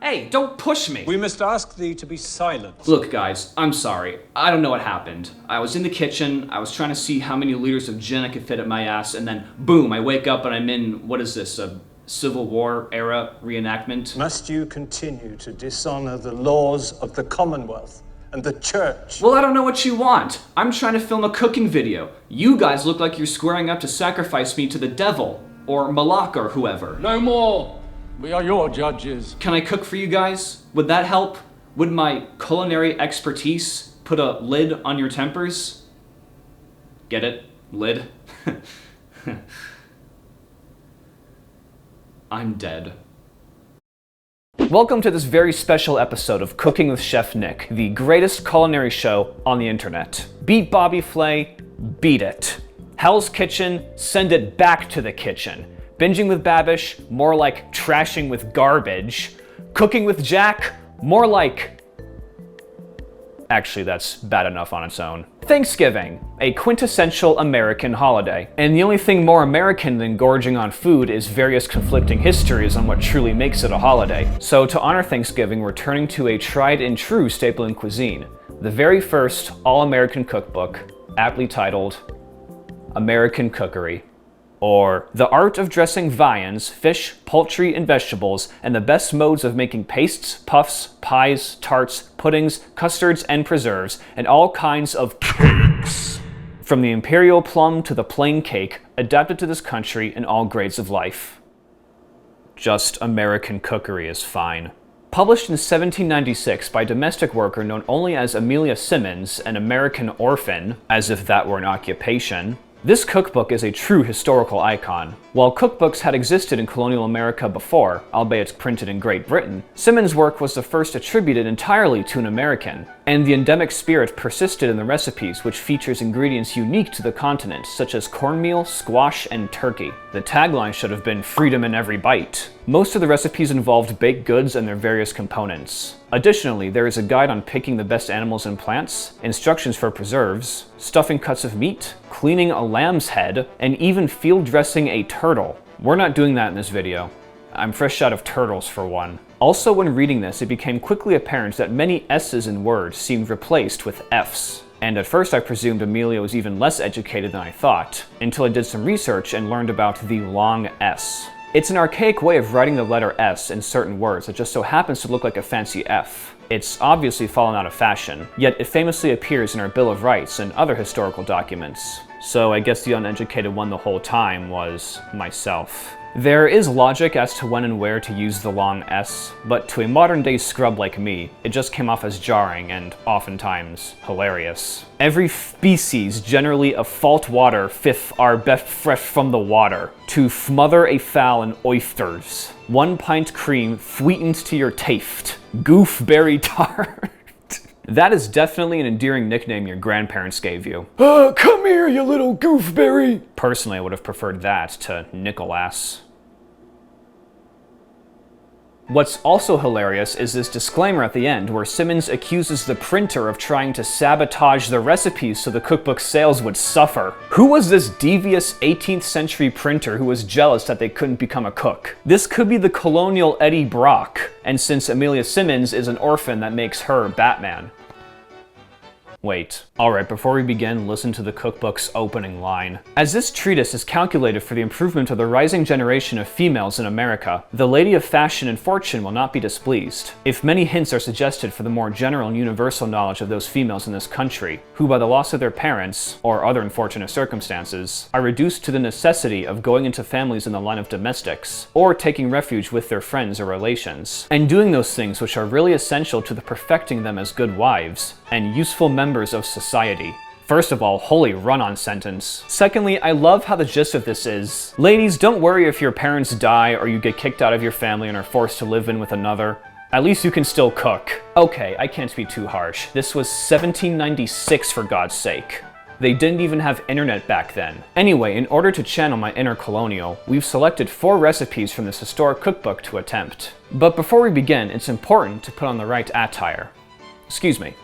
Hey, don't push me! We must ask thee to be silent. Look, guys, I'm sorry. I don't know what happened. I was in the kitchen, I was trying to see how many liters of gin I could fit at my ass, and then boom, I wake up and I'm in, what is this, a Civil War era reenactment? Must you continue to dishonor the laws of the Commonwealth and the Church? Well, I don't know what you want. I'm trying to film a cooking video. You guys look like you're squaring up to sacrifice me to the devil, or Malak, or whoever. No more! We are your judges. Can I cook for you guys? Would that help? Would my culinary expertise put a lid on your tempers? Get it? Lid? I'm dead. Welcome to this very special episode of Cooking with Chef Nick, the greatest culinary show on the internet. Beat Bobby Flay, beat it. Hell's Kitchen, send it back to the kitchen. Binging with Babish, more like trashing with garbage. Cooking with Jack, more like... Actually, that's bad enough on its own. Thanksgiving, a quintessential American holiday. And the only thing more American than gorging on food is various conflicting histories on what truly makes it a holiday. So to honor Thanksgiving, we're turning to a tried and true staple in cuisine. The very first all-American cookbook, aptly titled American Cookery. Or The Art of Dressing Viands, Fish, Poultry, and Vegetables, and the Best Modes of Making Pastes, Puffs, Pies, Tarts, Puddings, Custards, and Preserves, and all kinds of cakes. From the imperial plum to the plain cake, adapted to this country in all grades of life. Just American Cookery is fine. Published in 1796 by a domestic worker known only as Amelia Simmons, an American orphan, as if that were an occupation, this cookbook is a true historical icon. While cookbooks had existed in colonial America before, albeit printed in Great Britain, Simmons' work was the first attributed entirely to an American, and the endemic spirit persisted in the recipes, which features ingredients unique to the continent, such as cornmeal, squash, and turkey. The tagline should have been "Freedom in every bite." Most of the recipes involved baked goods and their various components. Additionally, there is a guide on picking the best animals and plants, instructions for preserves, stuffing cuts of meat, cleaning a lamb's head, and even field dressing a turtle. We're not doing that in this video. I'm fresh out of turtles for one. Also, when reading this, it became quickly apparent that many S's in words seemed replaced with F's. And at first I presumed Amelia was even less educated than I thought, until I did some research and learned about the long S. It's an archaic way of writing the letter S in certain words that just so happens to look like a fancy F. It's obviously fallen out of fashion, yet it famously appears in our Bill of Rights and other historical documents. So I guess the uneducated one the whole time was myself. There is logic as to when and where to use the long S, but to a modern-day scrub like me, it just came off as jarring and oftentimes hilarious. Every species generally of fault water fifth are best fresh from the water, to smother a fowl in oysters. 1 pint cream sweetened to your taste. Goofberry tart. That is definitely an endearing nickname your grandparents gave you. Come here, you little goofberry! Personally, I would have preferred that to Nicholas. What's also hilarious is this disclaimer at the end where Simmons accuses the printer of trying to sabotage the recipes so the cookbook sales would suffer. Who was this devious 18th century printer who was jealous that they couldn't become a cook? This could be the colonial Eddie Brock, and since Amelia Simmons is an orphan, that makes her Batman. Wait. Alright, before we begin, listen to the cookbook's opening line. As this treatise is calculated for the improvement of the rising generation of females in America, the lady of fashion and fortune will not be displeased. If many hints are suggested for the more general and universal knowledge of those females in this country, who by the loss of their parents, or other unfortunate circumstances, are reduced to the necessity of going into families in the line of domestics, or taking refuge with their friends or relations, and doing those things which are really essential to the perfecting them as good wives, and useful members of society. First of all, holy run-on sentence. Secondly, I love how the gist of this is, ladies, don't worry if your parents die or you get kicked out of your family and are forced to live in with another. At least you can still cook. Okay, I can't be too harsh. This was 1796 for God's sake. They didn't even have internet back then. Anyway, in order to channel my inner colonial, we've selected 4 recipes from this historic cookbook to attempt. But before we begin, it's important to put on the right attire. Excuse me.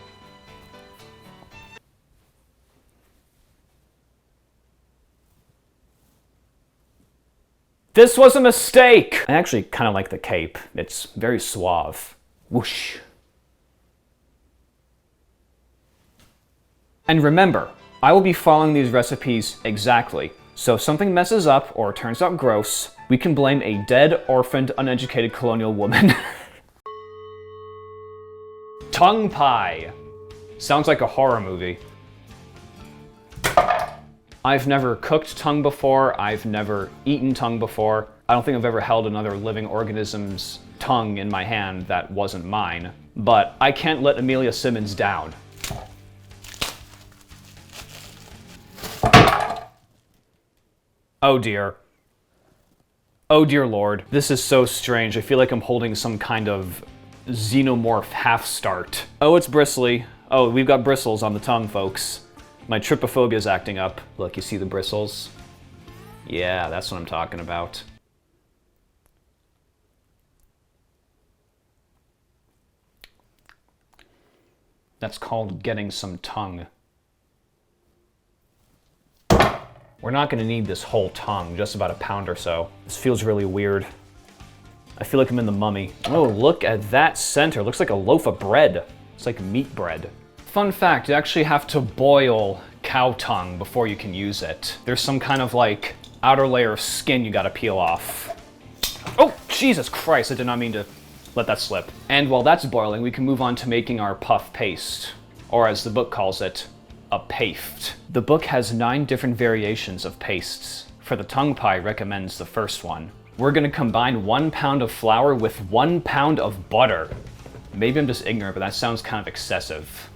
This was a mistake! I actually kind of like the cape. It's very suave. Whoosh. And remember, I will be following these recipes exactly. So if something messes up or turns out gross, we can blame a dead, orphaned, uneducated colonial woman. Tongue pie. Sounds like a horror movie. I've never cooked tongue before. I've never eaten tongue before. I don't think I've ever held another living organism's tongue in my hand that wasn't mine. But I can't let Amelia Simmons down. Oh dear. Oh dear Lord. This is so strange. I feel like I'm holding some kind of xenomorph half-start. Oh, it's bristly. Oh, we've got bristles on the tongue, folks. My trypophobia is acting up. Look, you see the bristles? Yeah, that's what I'm talking about. That's called getting some tongue. We're not gonna need this whole tongue, just about a pound or so. This feels really weird. I feel like I'm in The Mummy. Oh, look at that center. Looks like a loaf of bread. It's like meat bread. Fun fact, you actually have to boil cow tongue before you can use it. There's some kind of like outer layer of skin you gotta peel off. Oh, Jesus Christ, I did not mean to let that slip. And while that's boiling, we can move on to making our puff paste, or as the book calls it, a paste. The book has 9 different variations of pastes. For the tongue pie, recommends the first one. We're gonna combine 1 pound of flour with 1 pound of butter. Maybe I'm just ignorant, but that sounds kind of excessive.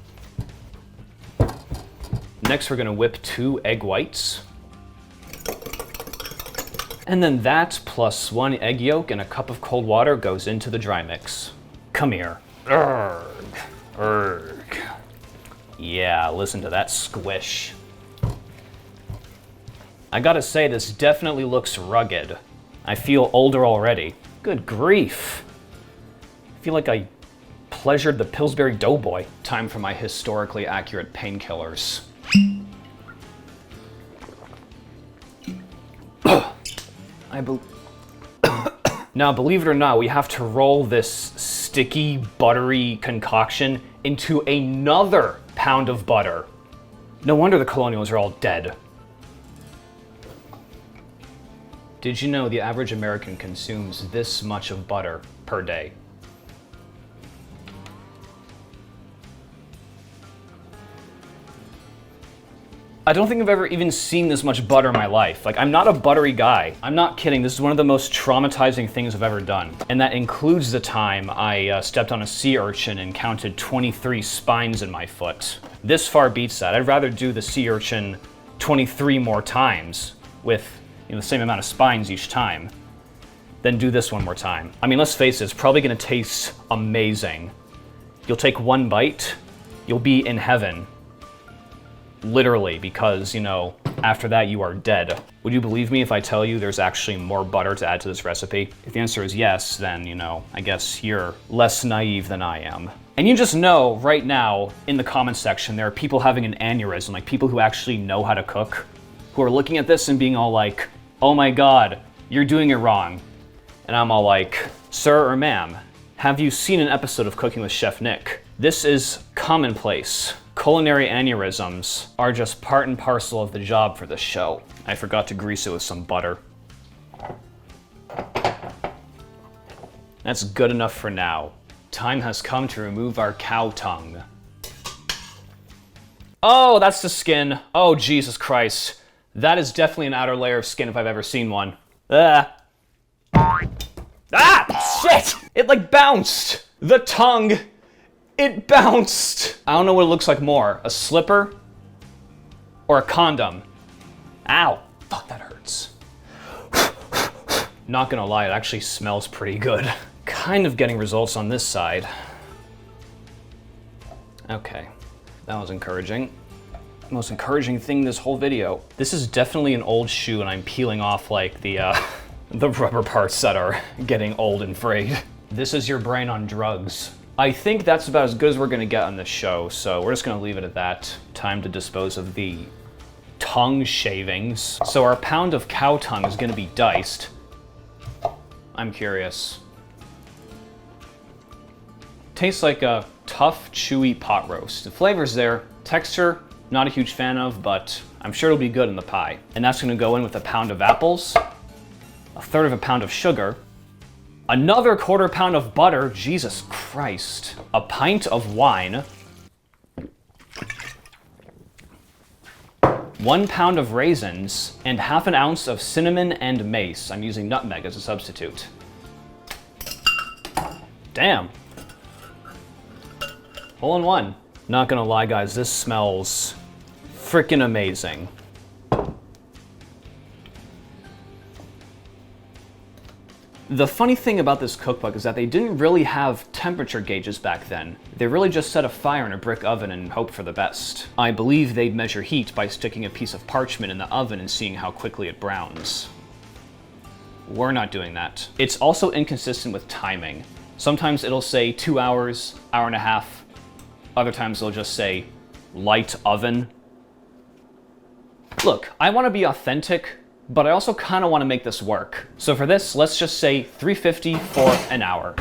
Next, we're gonna whip 2 egg whites. And then that plus 1 egg yolk and a cup of cold water goes into the dry mix. Come here. Urgh. Urgh. Yeah, listen to that squish. I gotta say, this definitely looks rugged. I feel older already. Good grief. I feel like I pleasured the Pillsbury Doughboy. Time for my historically accurate painkillers. Now, believe it or not, we have to roll this sticky, buttery concoction into another pound of butter. No wonder the colonials are all dead. Did you know the average American consumes this much of butter per day? I don't think I've ever even seen this much butter in my life. Like, I'm not a buttery guy. I'm not kidding. This is one of the most traumatizing things I've ever done. And that includes the time I stepped on a sea urchin and counted 23 spines in my foot. This far beats that. I'd rather do the sea urchin 23 more times with the same amount of spines each time than do this one more time. I mean, let's face it, it's probably gonna taste amazing. You'll take 1 bite, you'll be in heaven. Literally, because, after that you are dead. Would you believe me if I tell you there's actually more butter to add to this recipe? If the answer is yes, then, I guess you're less naive than I am. And you just know right now in the comments section there are people having an aneurysm, like people who actually know how to cook, who are looking at this and being all like, oh my god, you're doing it wrong. And I'm all like, sir or ma'am, have you seen an episode of Cooking with Chef Nick? This is commonplace. Culinary aneurysms are just part and parcel of the job for this show. I forgot to grease it with some butter. That's good enough for now. Time has come to remove our cow tongue. Oh, that's the skin. Oh, Jesus Christ. That is definitely an outer layer of skin if I've ever seen one. Ah, shit! It like bounced. The tongue. It bounced! I don't know what it looks like more, a slipper or a condom. Ow, fuck, that hurts. Not gonna lie, it actually smells pretty good. Kind of getting results on this side. Okay, that was encouraging. Most encouraging thing this whole video. This is definitely an old shoe and I'm peeling off like the rubber parts that are getting old and frayed. This is your brain on drugs. I think that's about as good as we're gonna get on this show, so we're just gonna leave it at that. Time to dispose of the tongue shavings. So our pound of cow tongue is gonna be diced. I'm curious. Tastes like a tough, chewy pot roast. The flavor's there. Texture, not a huge fan of, but I'm sure it'll be good in the pie. And that's gonna go in with a pound of apples, a third of a pound of sugar, another quarter pound of butter, Jesus Christ, a pint of wine, 1 pound of raisins, and half an ounce of cinnamon and mace. I'm using nutmeg as a substitute. Damn. Hole in one. Not gonna lie, guys, this smells freaking amazing. The funny thing about this cookbook is that they didn't really have temperature gauges back then. They really just set a fire in a brick oven and hoped for the best. I believe they'd measure heat by sticking a piece of parchment in the oven and seeing how quickly it browns. We're not doing that. It's also inconsistent with timing. Sometimes it'll say 2 hours, hour and a half. Other times it'll just say light oven. Look, I want to be authentic, but I also kind of want to make this work. So for this, let's just say 350 for an hour.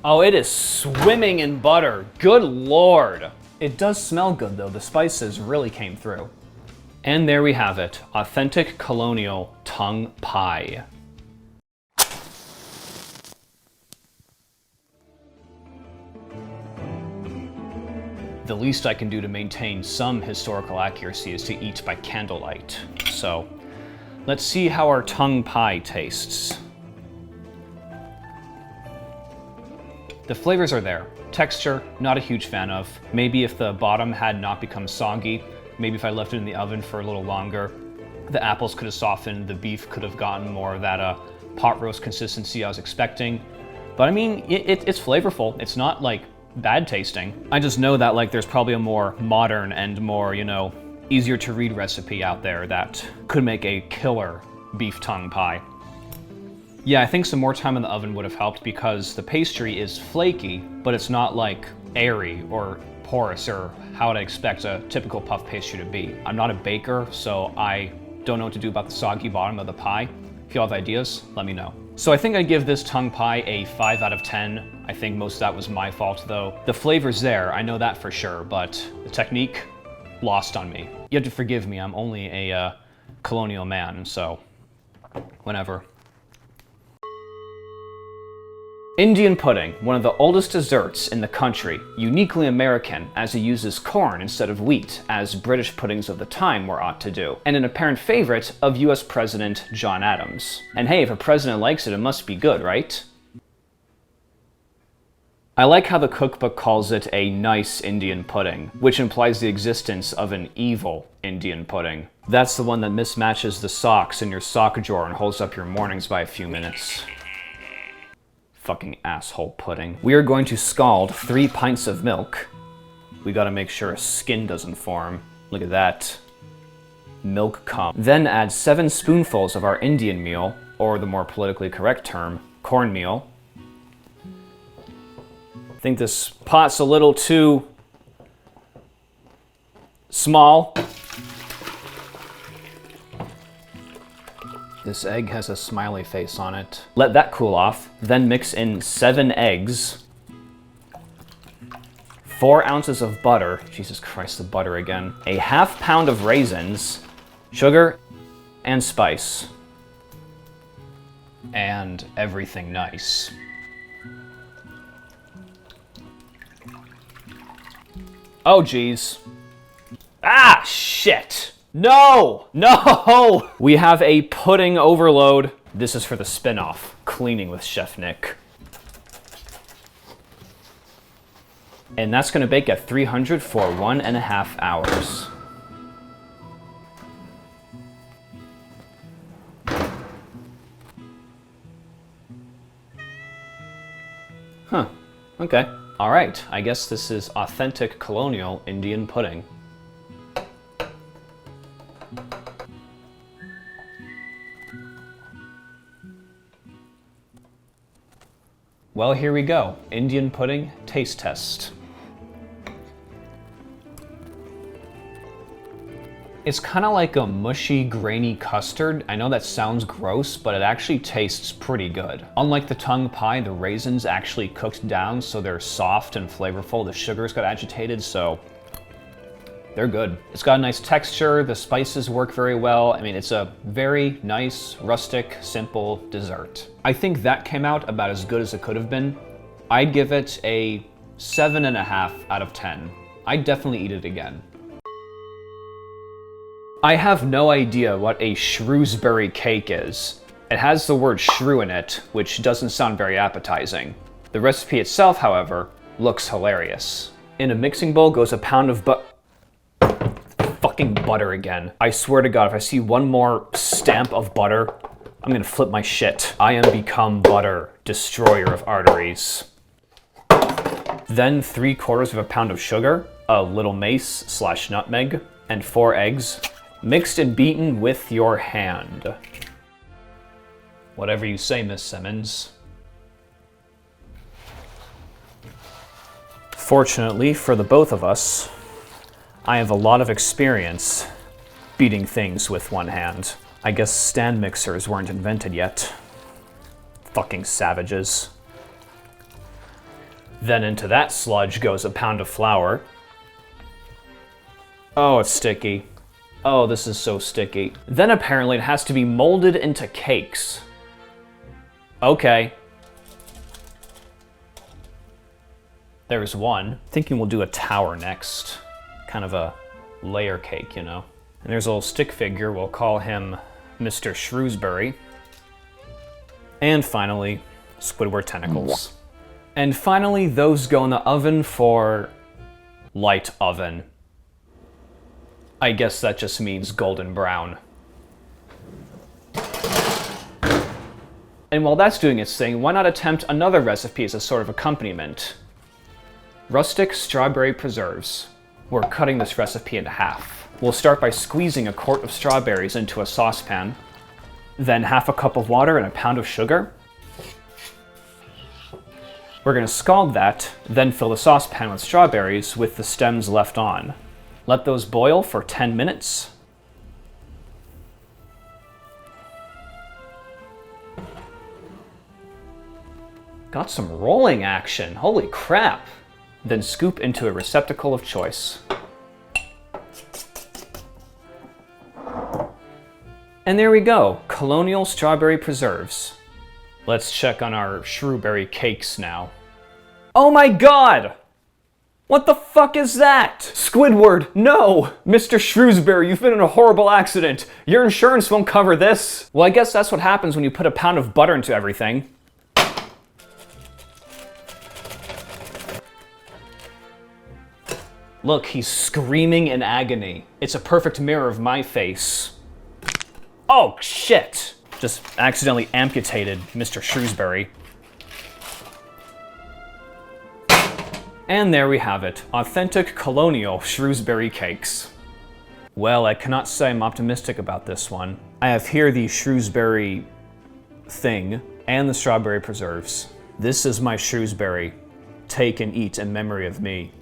Oh, it is swimming in butter. Good Lord. It does smell good though. The spices really came through. And there we have it. Authentic colonial tongue pie. The least I can do to maintain some historical accuracy is to eat by candlelight. So, let's see how our tongue pie tastes. The flavors are there. Texture, not a huge fan of. Maybe if the bottom had not become soggy, maybe if I left it in the oven for a little longer, the apples could have softened, the beef could have gotten more of that pot roast consistency I was expecting. But I mean, it's flavorful. It's not like bad tasting. I just know that like there's probably a more modern and more, you know, easier to read recipe out there that could make a killer beef tongue pie. Yeah, I think some more time in the oven would have helped because the pastry is flaky, but it's not like airy or porous or how I'd expect a typical puff pastry to be. I'm not a baker, so I don't know what to do about the soggy bottom of the pie. If you have ideas, let me know. So I think I'd give this tongue pie a 5 out of 10. I think most of that was my fault though. The flavor's there, I know that for sure, but the technique, lost on me. You have to forgive me, I'm only a colonial man, so whatever. Indian pudding, one of the oldest desserts in the country, uniquely American as it uses corn instead of wheat, as British puddings of the time were ought to do, and an apparent favorite of US President John Adams. And hey, if a president likes it, it must be good, right? I like how the cookbook calls it a nice Indian pudding, which implies the existence of an evil Indian pudding. That's the one that mismatches the socks in your sock drawer and holds up your mornings by a few minutes. Fucking asshole pudding. We are going to scald 3 pints of milk. We gotta make sure a skin doesn't form. Look at that. Milk cum. Then add 7 spoonfuls of our Indian meal, or the more politically correct term, cornmeal. I think this pot's a little too small. This egg has a smiley face on it. Let that cool off, then mix in 7 eggs, 4 ounces of butter, Jesus Christ, the butter again, a half pound of raisins, sugar, and spice. And everything nice. Oh geez. Ah, shit. No! No! We have a pudding overload. This is for the spin-off, Cleaning with Chef Nick. And that's gonna bake at 300 for 1.5 hours. Huh, okay. All right, I guess this is authentic colonial Indian pudding. Well, here we go. Indian pudding taste test. It's kind of like a mushy, grainy custard. I know that sounds gross, but it actually tastes pretty good. Unlike the tongue pie, the raisins actually cooked down, so they're soft and flavorful. The sugars got agitated, so they're good. It's got a nice texture. The spices work very well. I mean, it's a very nice, rustic, simple dessert. I think that came out about as good as it could have been. I'd give it a 7.5 out of 10. I'd definitely eat it again. I have no idea what a Shrewsbury cake is. It has the word shrew in it, which doesn't sound very appetizing. The recipe itself, however, looks hilarious. In a mixing bowl goes a pound of fucking butter again. I swear to God, if I see one more stamp of butter, I'm gonna flip my shit. I am become butter, destroyer of arteries. Then 3/4 of a pound of sugar, a little mace/nutmeg, and 4 eggs, mixed and beaten with your hand. Whatever you say, Miss Simmons. Fortunately for the both of us, I have a lot of experience beating things with one hand. I guess stand mixers weren't invented yet. Fucking savages. Then into that sludge goes a pound of flour. Oh, it's sticky. Oh, this is so sticky. Then apparently it has to be molded into cakes. Okay. There's one. Thinking we'll do a tower next. Kind of a layer cake, you know. And there's a little stick figure. We'll call him Mr. Shrewsbury. And finally, Squidward tentacles. And finally, those go in the oven for light oven. I guess that just means golden brown. And while that's doing its thing, why not attempt another recipe as a sort of accompaniment? Rustic strawberry preserves. We're cutting this recipe into half. We'll start by squeezing a quart of strawberries into a saucepan, then 1/2 cup of water and a pound of sugar. We're gonna scald that, then fill the saucepan with strawberries with the stems left on. Let those boil for 10 minutes. Got some rolling action, holy crap. Then scoop into a receptacle of choice. And there we go, colonial strawberry preserves. Let's check on our Shrewsbury cakes now. Oh my God! What the fuck is that? Squidward, no! Mr. Shrewsbury, you've been in a horrible accident. Your insurance won't cover this. Well, I guess that's what happens when you put a pound of butter into everything. Look, he's screaming in agony. It's a perfect mirror of my face. Oh, shit! Just accidentally amputated Mr. Shrewsbury. And there we have it, authentic colonial Shrewsbury cakes. Well, I cannot say I'm optimistic about this one. I have here the Shrewsbury thing and the strawberry preserves. This is my Shrewsbury. Take and eat in memory of me.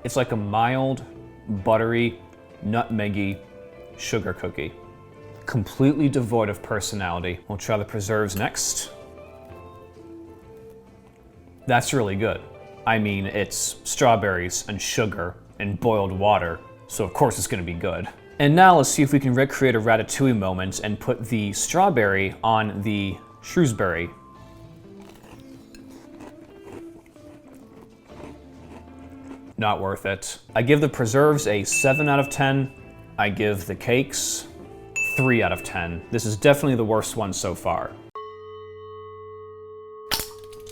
It's like a mild, buttery, nutmeggy sugar cookie. Completely devoid of personality. We'll try the preserves next. That's really good. I mean, it's strawberries and sugar and boiled water, so of course it's gonna be good. And now let's see if we can recreate a ratatouille moment and put the strawberry on the Shrewsbury. Not worth it. I give the preserves a 7 out of 10. I give the cakes 3 out of 10. This is definitely the worst one so far.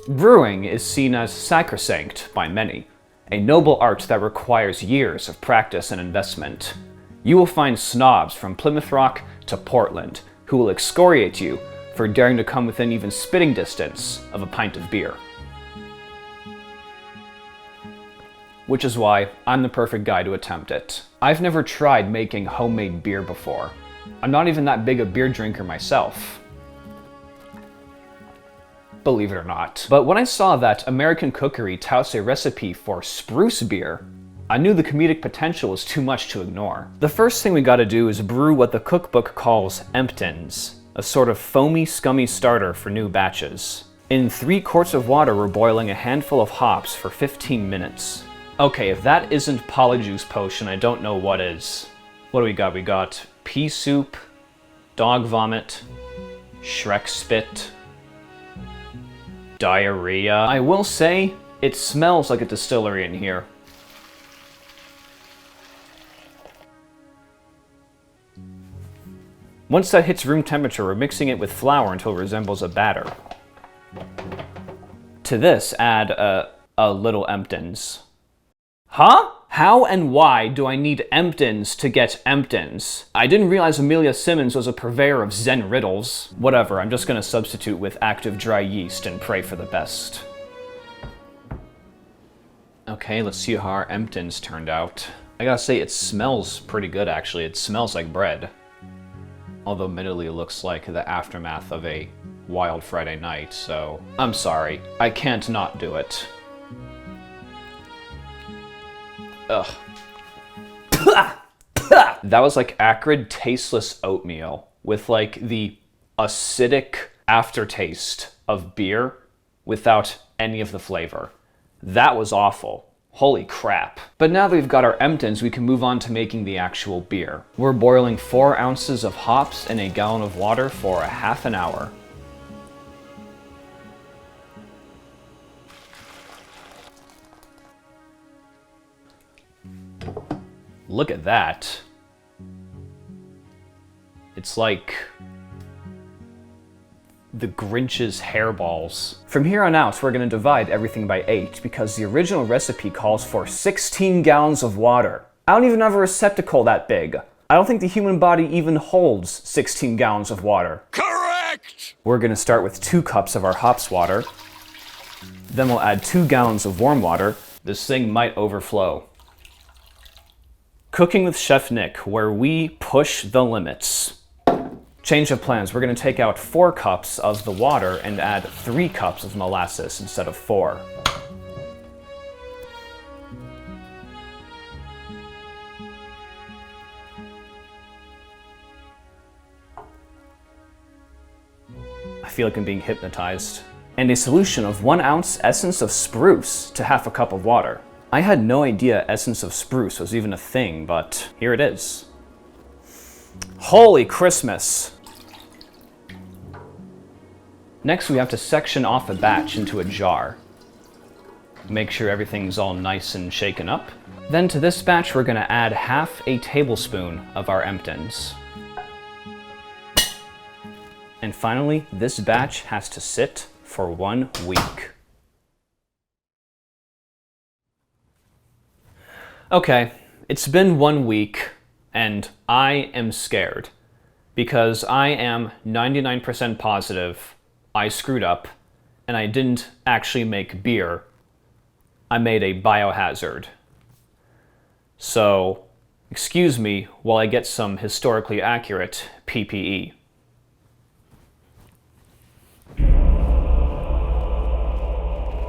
Brewing is seen as sacrosanct by many, a noble art that requires years of practice and investment. You will find snobs from Plymouth Rock to Portland who will excoriate you for daring to come within even spitting distance of a pint of beer. Which is why I'm the perfect guy to attempt it. I've never tried making homemade beer before. I'm not even that big a beer drinker myself. believe it or not. But when I saw that American Cookery touts a recipe for spruce beer, I knew the comedic potential was too much to ignore. The first thing we gotta do is brew what the cookbook calls Emptins, a sort of foamy, scummy starter for new batches. In 3 quarts of water, we're boiling a handful of hops for 15 minutes. Okay, if that isn't Polyjuice Potion, I don't know what is. What do we got? We got pea soup, dog vomit, Shrek spit, diarrhea. I will say, it smells like a distillery in here. Once that hits room temperature, we're mixing it with flour until it resembles a batter. To this, add a little Emptins. Huh? How and why do I need Emptins to get Emptins? I didn't realize Amelia Simmons was a purveyor of Zen riddles. Whatever, I'm just gonna substitute with active dry yeast and pray for the best. Okay, let's see how our Emptins turned out. I gotta say, it smells pretty good actually. It smells like bread. Although admittedly it looks like the aftermath of a wild Friday night, so I'm sorry. I can't not do it. Ugh. That was like acrid, tasteless oatmeal with like the acidic aftertaste of beer without any of the flavor. That was awful. Holy crap. But now that we've got our Emptins, we can move on to making the actual beer. We're boiling 4 ounces of hops in a gallon of water for a half an hour. Look at that. It's like the Grinch's hairballs. From here on out, we're gonna divide everything by 8 because the original recipe calls for 16 gallons of water. I don't even have a receptacle that big. I don't think the human body even holds 16 gallons of water. Correct! We're gonna start with 2 cups of our hops water. Then we'll add 2 gallons of warm water. This thing might overflow. Cooking with Chef Nick, where we push the limits. Change of plans. We're going to take out 4 cups of the water and add 3 cups of molasses instead of 4. I feel like I'm being hypnotized. And a solution of 1 ounce essence of spruce to half a cup of water. I had no idea essence of spruce was even a thing, but here it is. Holy Christmas! Next, we have to section off a batch into a jar. Make sure everything's all nice and shaken up. Then to this batch, we're gonna add half a tablespoon of our Emptins. And finally, this batch has to sit for 1 week. Okay, it's been 1 week, and I am scared. Because I am 99% positive I screwed up, and I didn't actually make beer. I made a biohazard. So, excuse me while I get some historically accurate PPE.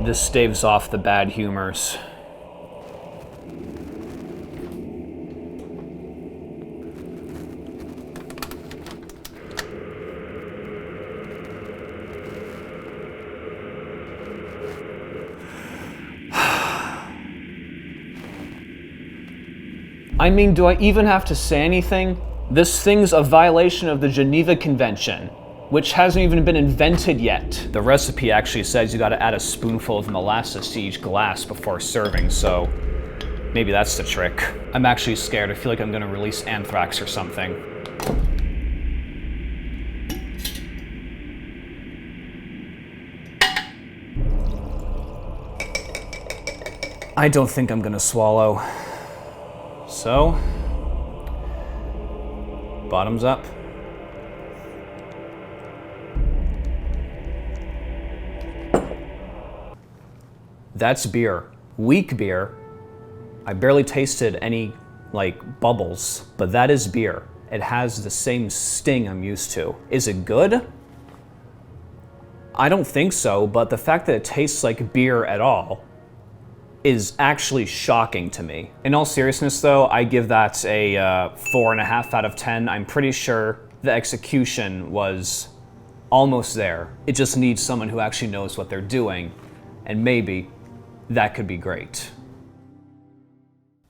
This staves off the bad humors. I mean, do I even have to say anything? This thing's a violation of the Geneva Convention, which hasn't even been invented yet. The recipe actually says you gotta add a spoonful of molasses to each glass before serving, so maybe that's the trick. I'm actually scared. I feel like I'm gonna release anthrax or something. I don't think I'm gonna swallow. So, bottoms up. That's beer. Weak beer. I barely tasted any, like, bubbles, but that is beer. It has the same sting I'm used to. Is it good? I don't think so, but the fact that it tastes like beer at all is actually shocking to me. In all seriousness though, I give that a 4.5 out of 10. I'm pretty sure the execution was almost there. It just needs someone who actually knows what they're doing, and maybe that could be great.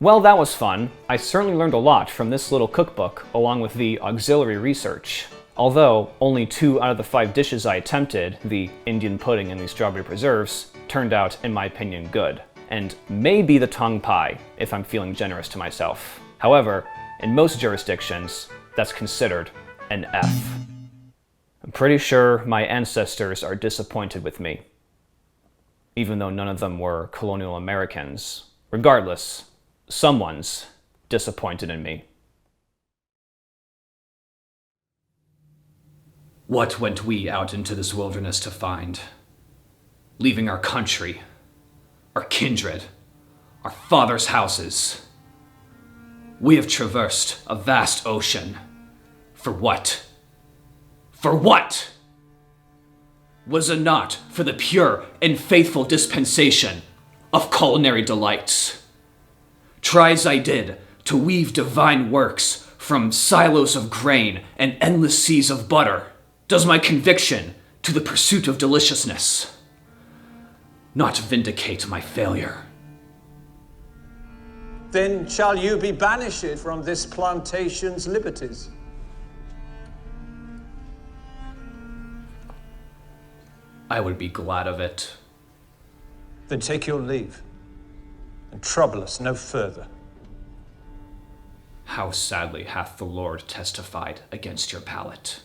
Well, that was fun. I certainly learned a lot from this little cookbook, along with the auxiliary research. Although only 2 out of the 5 dishes I attempted, the Indian pudding and the strawberry preserves, turned out, in my opinion, good. And maybe the tongue pie, if I'm feeling generous to myself. However, in most jurisdictions, that's considered an F. I'm pretty sure my ancestors are disappointed with me, even though none of them were colonial Americans. Regardless, someone's disappointed in me. What went we out into this wilderness to find? Leaving our country, our kindred, our fathers' houses. We have traversed a vast ocean. For what? For what? Was it not for the pure and faithful dispensation of culinary delights? Try as I did to weave divine works from silos of grain and endless seas of butter, does my conviction to the pursuit of deliciousness not vindicate my failure? Then shall you be banished from this plantation's liberties. I would be glad of it. Then take your leave, and trouble us no further. How sadly hath the Lord testified against your palate.